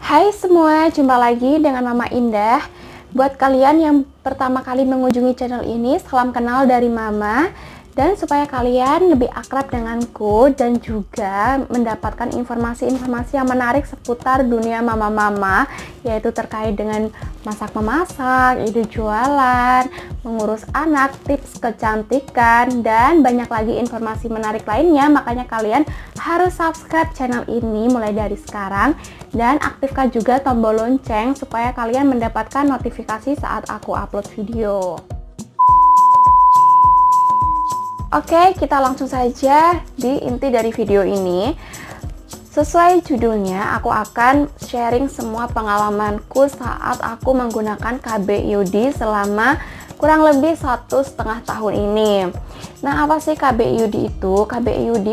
Hai semua, jumpa lagi dengan Mama Indah. Buat kalian yang pertama kali mengunjungi channel ini, salam kenal dari Mama. Dan supaya kalian lebih akrab denganku dan juga mendapatkan informasi-informasi yang menarik seputar dunia mama-mama, yaitu terkait dengan masak-memasak, ide jualan, mengurus anak, tips kecantikan, dan banyak lagi informasi menarik lainnya. Makanya kalian harus subscribe channel ini mulai dari sekarang dan aktifkan juga tombol lonceng supaya kalian mendapatkan notifikasi saat aku upload video. Oke, kita langsung saja di inti dari video ini. Sesuai judulnya, aku akan sharing semua pengalamanku saat aku menggunakan KB IUD selama kurang lebih 1,5 tahun ini. Nah, apa sih KB IUD itu? KB IUD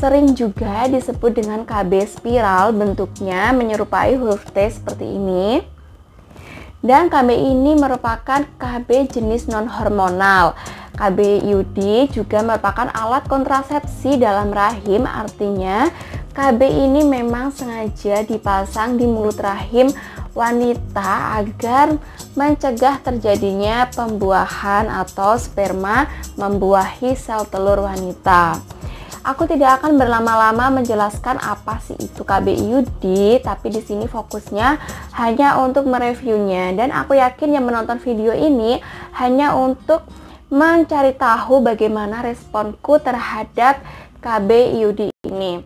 sering juga disebut dengan KB spiral, bentuknya menyerupai huruf T seperti ini. Dan KB ini merupakan KB jenis non-hormonal. KB IUD juga merupakan alat kontrasepsi dalam rahim, artinya KB ini memang sengaja dipasang di mulut rahim wanita agar mencegah terjadinya pembuahan atau sperma membuahi sel telur wanita. Aku tidak akan berlama-lama menjelaskan apa sih itu KB IUD, tapi di sini fokusnya hanya untuk mereviewnya, dan aku yakin yang menonton video ini hanya untuk mencari tahu bagaimana responku terhadap KB IUD ini.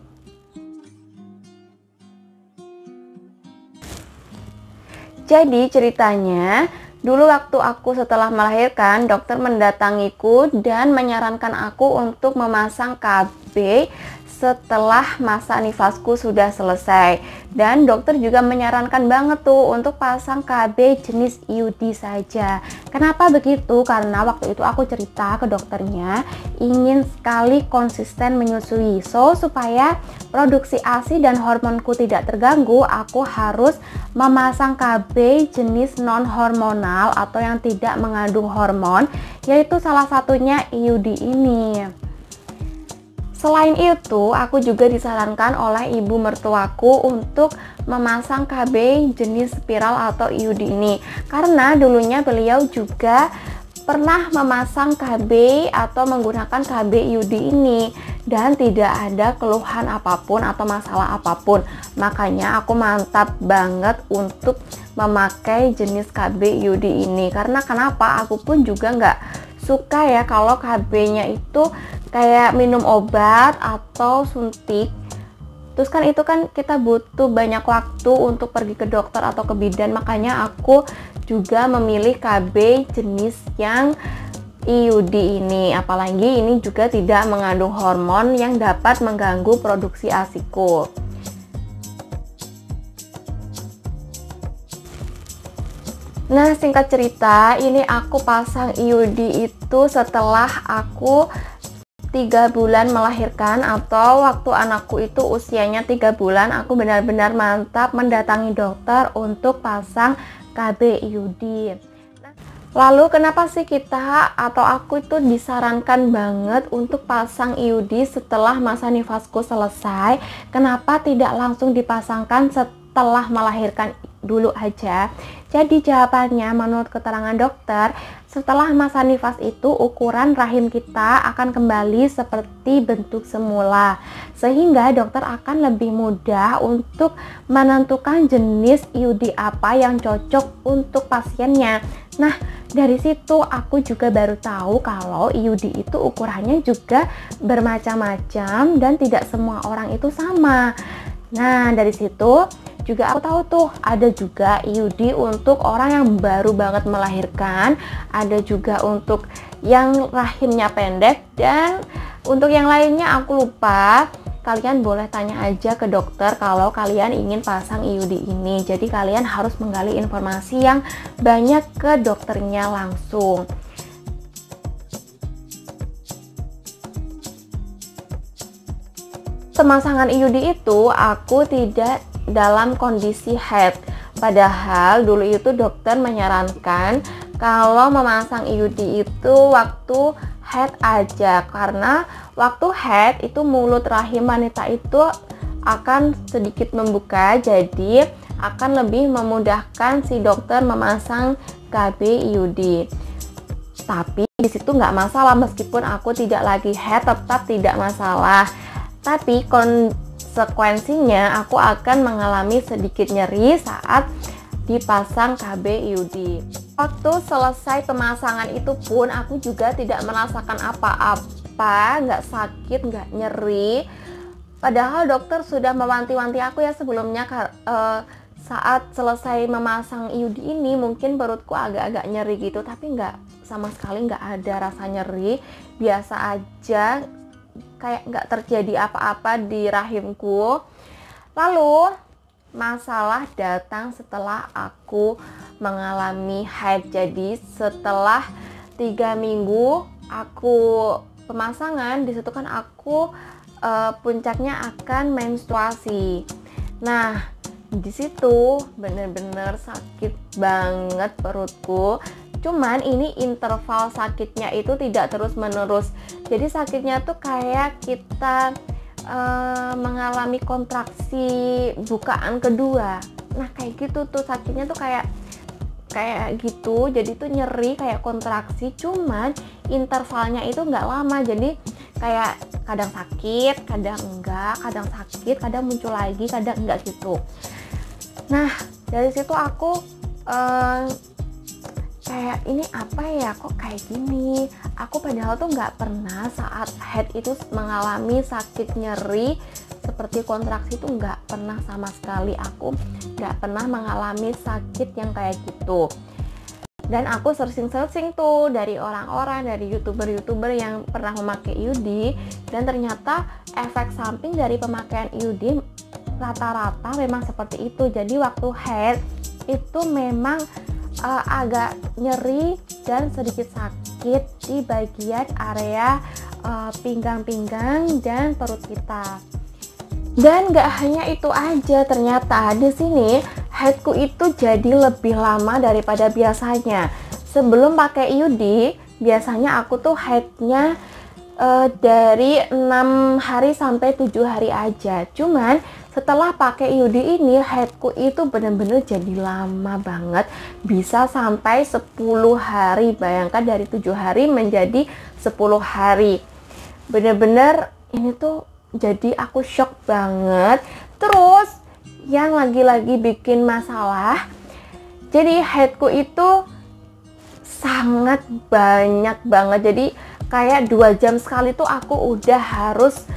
Jadi ceritanya, dulu waktu aku setelah melahirkan, dokter mendatangiku dan menyarankan aku untuk memasang KB setelah masa nifasku sudah selesai. Dan dokter juga menyarankan banget tuh untuk pasang KB jenis IUD saja. Kenapa begitu? Karena waktu itu aku cerita ke dokternya ingin sekali konsisten menyusui. So, supaya produksi ASI dan hormonku tidak terganggu, aku harus memasang KB jenis non-hormonal atau yang tidak mengandung hormon, yaitu salah satunya IUD ini. Selain itu, aku juga disarankan oleh ibu mertuaku untuk memasang KB jenis spiral atau IUD ini. Karena dulunya beliau juga pernah memasang KB atau menggunakan KB IUD ini dan tidak ada keluhan apapun atau masalah apapun. Makanya aku mantap banget untuk memakai jenis KB IUD ini. Karena kenapa? Aku pun juga nggak suka ya kalau KB-nya itu kayak minum obat atau suntik. Terus kan itu kan kita butuh banyak waktu untuk pergi ke dokter atau ke bidan. Makanya aku juga memilih KB jenis yang IUD ini. Apalagi ini juga tidak mengandung hormon yang dapat mengganggu produksi ASIku. Nah, singkat cerita, ini aku pasang IUD itu setelah aku 3 bulan melahirkan, atau waktu anakku itu usianya 3 bulan, aku benar-benar mantap mendatangi dokter untuk pasang KB IUD. Lalu kenapa sih kita atau aku itu disarankan banget untuk pasang IUD setelah masa nifasku selesai? Kenapa tidak langsung dipasangkan setelah melahirkan dulu aja? Jadi jawabannya menurut keterangan dokter, setelah masa nifas itu ukuran rahim kita akan kembali seperti bentuk semula, sehingga dokter akan lebih mudah untuk menentukan jenis IUD apa yang cocok untuk pasiennya. Nah, dari situ aku juga baru tahu kalau IUD itu ukurannya juga bermacam-macam dan tidak semua orang itu sama. Nah, dari situ juga aku tahu tuh ada juga IUD untuk orang yang baru banget melahirkan, ada juga untuk yang rahimnya pendek, dan untuk yang lainnya aku lupa. Kalian boleh tanya aja ke dokter kalau kalian ingin pasang IUD ini. Jadi kalian harus menggali informasi yang banyak ke dokternya langsung. Pemasangan IUD itu aku tidak dalam kondisi haid. Padahal dulu itu dokter menyarankan kalau memasang IUD itu waktu haid aja, karena waktu haid itu mulut rahim wanita itu akan sedikit membuka, jadi akan lebih memudahkan si dokter memasang KB IUD. Tapi di situ nggak masalah, meskipun aku tidak lagi head tetap tidak masalah. Tapi konsekuensinya aku akan mengalami sedikit nyeri saat dipasang KB IUD. Waktu selesai pemasangan itu pun aku juga tidak merasakan apa-apa, nggak sakit, nggak nyeri. Padahal dokter sudah mewanti-wanti aku ya sebelumnya, saat selesai memasang IUD ini mungkin perutku agak-agak nyeri gitu, tapi nggak, sama sekali nggak ada rasa nyeri, biasa aja, kayak nggak terjadi apa-apa di rahimku. Lalu masalah datang setelah aku mengalami haid. Jadi setelah 3 minggu aku pemasangan, disitu kan aku puncaknya akan menstruasi. Nah, di situ bener-bener sakit banget perutku. Cuman ini interval sakitnya itu tidak terus-menerus. Jadi sakitnya tuh kayak kita mengalami kontraksi bukaan kedua. Nah, kayak gitu tuh sakitnya tuh kayak gitu. Jadi tuh nyeri kayak kontraksi, cuman intervalnya itu nggak lama. Jadi kayak kadang sakit, kadang enggak, kadang sakit, kadang muncul lagi, kadang enggak gitu. Nah, dari situ aku kayak ini apa ya, kok kayak gini. Aku padahal tuh nggak pernah saat haid itu mengalami sakit nyeri seperti kontraksi, itu nggak pernah sama sekali. Aku nggak pernah mengalami sakit yang kayak gitu. Dan aku searching tuh dari orang-orang, dari youtuber yang pernah memakai IUD, dan ternyata efek samping dari pemakaian IUD rata-rata memang seperti itu. Jadi waktu haid itu memang agak nyeri dan sedikit sakit di bagian area pinggang-pinggang dan perut kita. Dan gak hanya itu aja, ternyata di sini haidku itu jadi lebih lama daripada biasanya. Sebelum pakai IUD, biasanya aku tuh haidnya dari 6 hari sampai 7 hari aja. Cuman setelah pakai IUD ini, haidku itu bener-bener jadi lama banget, bisa sampai 10 hari. Bayangkan dari 7 hari menjadi 10 hari. Bener-bener ini tuh jadi aku shock banget. Terus yang lagi-lagi bikin masalah, jadi haidku itu sangat banyak banget. Jadi kayak 2 jam sekali tuh aku udah harus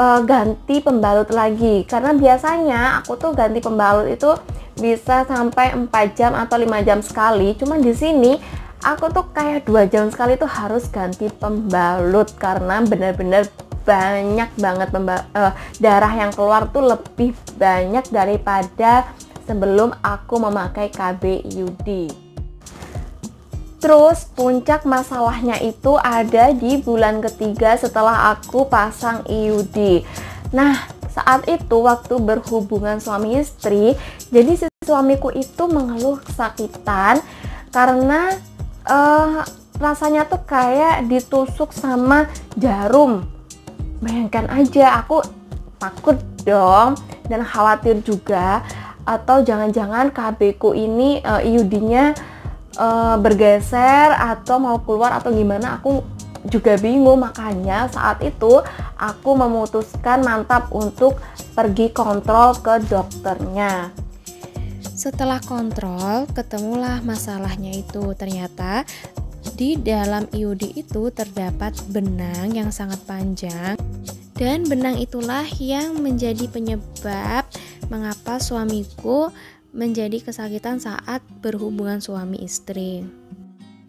ganti pembalut lagi. Karena biasanya aku tuh ganti pembalut itu bisa sampai 4 jam atau 5 jam sekali. Cuman di sini aku tuh kayak 2 jam sekali tuh harus ganti pembalut, karena bener-bener banyak banget darah yang keluar tuh lebih banyak daripada sebelum aku memakai KB IUD. Terus puncak masalahnya itu ada di bulan ketiga setelah aku pasang IUD. Nah, saat itu waktu berhubungan suami istri, jadi si suamiku itu mengeluh kesakitan karena rasanya tuh kayak ditusuk sama jarum. Bayangkan aja, aku takut dong dan khawatir juga, atau jangan-jangan KB ku ini IUD-nya bergeser atau mau keluar atau gimana, aku juga bingung. Makanya saat itu aku memutuskan mantap untuk pergi kontrol ke dokternya. Setelah kontrol, ketemulah masalahnya itu. Ternyata di dalam IUD itu terdapat benang yang sangat panjang, dan benang itulah yang menjadi penyebab mengapa suamiku menjadi kesakitan saat berhubungan suami istri.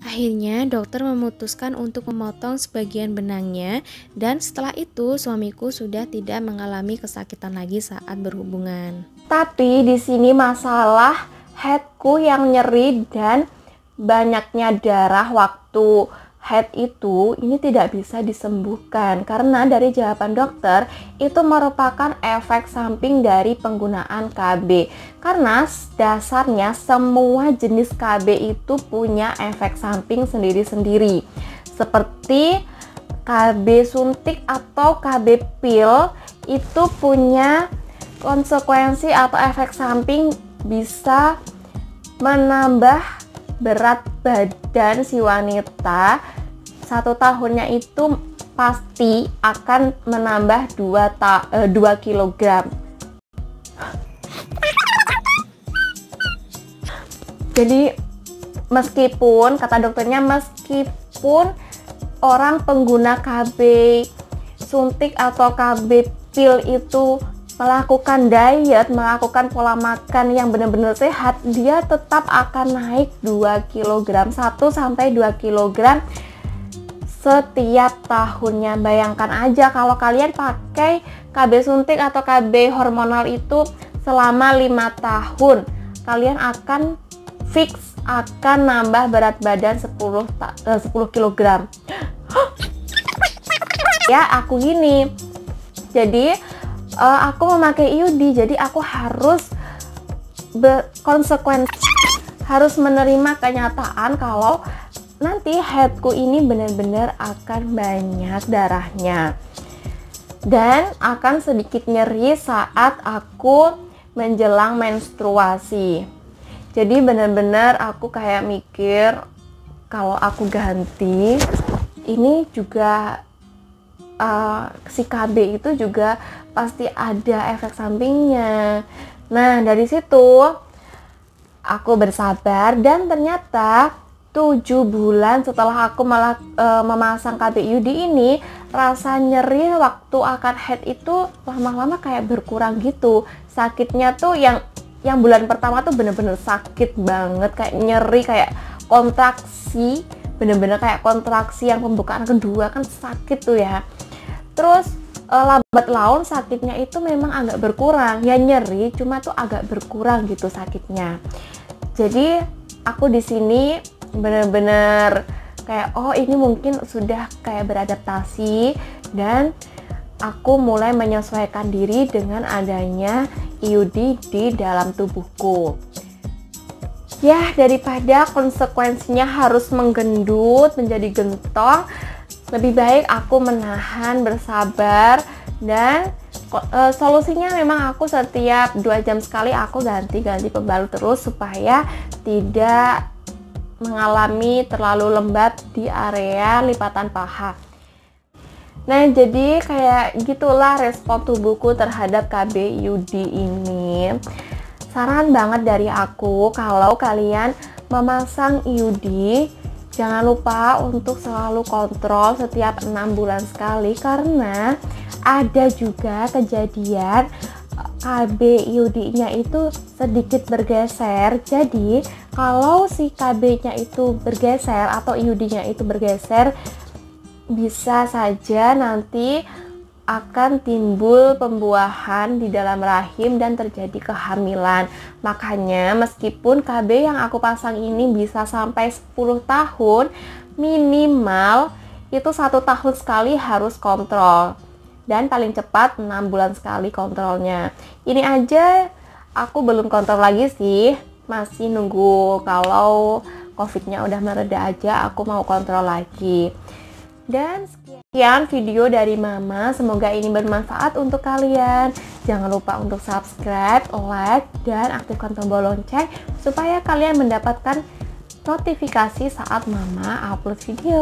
Akhirnya dokter memutuskan untuk memotong sebagian benangnya, dan setelah itu suamiku sudah tidak mengalami kesakitan lagi saat berhubungan. Tapi di sini masalah haidku yang nyeri dan banyaknya darah waktu haid itu ini tidak bisa disembuhkan, karena dari jawaban dokter itu merupakan efek samping dari penggunaan KB. Karena dasarnya semua jenis KB itu punya efek samping sendiri-sendiri. Seperti KB suntik atau KB pil itu punya konsekuensi atau efek samping bisa menambah berat badan si wanita. 1 tahunnya itu pasti akan menambah 2 kg. Jadi meskipun, kata dokternya, meskipun orang pengguna KB suntik atau KB pil itu melakukan diet, melakukan pola makan yang benar-benar sehat, dia tetap akan naik 2 kg, 1-2 kg setiap tahunnya. Bayangkan aja kalau kalian pakai KB suntik atau KB hormonal itu selama 5 tahun, kalian akan fix akan nambah berat badan 10 kg. Ya, aku gini. Jadi aku memakai IUD, jadi aku harus berkonsekuensi, harus menerima kenyataan kalau nanti headku ini benar-benar akan banyak darahnya dan akan sedikit nyeri saat aku menjelang menstruasi. Jadi benar-benar aku kayak mikir kalau aku ganti ini juga si KB itu juga pasti ada efek sampingnya. Nah, dari situ aku bersabar dan ternyata 7 bulan setelah aku memasang KB IUD ini, rasa nyeri waktu akan head itu lama-lama kayak berkurang gitu. Sakitnya tuh yang bulan pertama tuh bener-bener sakit banget, kayak nyeri, kayak kontraksi, bener-bener kayak kontraksi yang pembukaan kedua kan sakit tuh ya. Terus lambat laun sakitnya itu memang agak berkurang, ya nyeri cuma tuh agak berkurang gitu sakitnya. Jadi aku di sini bener-bener kayak oh ini mungkin sudah kayak beradaptasi dan aku mulai menyesuaikan diri dengan adanya IUD di dalam tubuhku. Ya, daripada konsekuensinya harus menggendut menjadi gentong, lebih baik aku menahan, bersabar, dan solusinya memang aku setiap 2 jam sekali aku ganti pembalut terus supaya tidak mengalami terlalu lembab di area lipatan paha. Nah, jadi kayak gitulah respon tubuhku terhadap KB IUD ini. Saran banget dari aku, kalau kalian memasang IUD, jangan lupa untuk selalu kontrol setiap 6 bulan sekali, karena ada juga kejadian KB IUD-nya itu sedikit bergeser. Jadi kalau si KB-nya itu bergeser atau IUD-nya itu bergeser, bisa saja nanti akan timbul pembuahan di dalam rahim dan terjadi kehamilan. Makanya meskipun KB yang aku pasang ini bisa sampai 10 tahun, minimal itu 1 tahun sekali harus kontrol, dan paling cepat 6 bulan sekali kontrolnya. Ini aja aku belum kontrol lagi sih, masih nunggu kalau COVID-nya udah mereda aja aku mau kontrol lagi. Dan sekian video dari Mama, semoga ini bermanfaat untuk kalian. Jangan lupa untuk subscribe, like, dan aktifkan tombol lonceng supaya kalian mendapatkan notifikasi saat Mama upload video.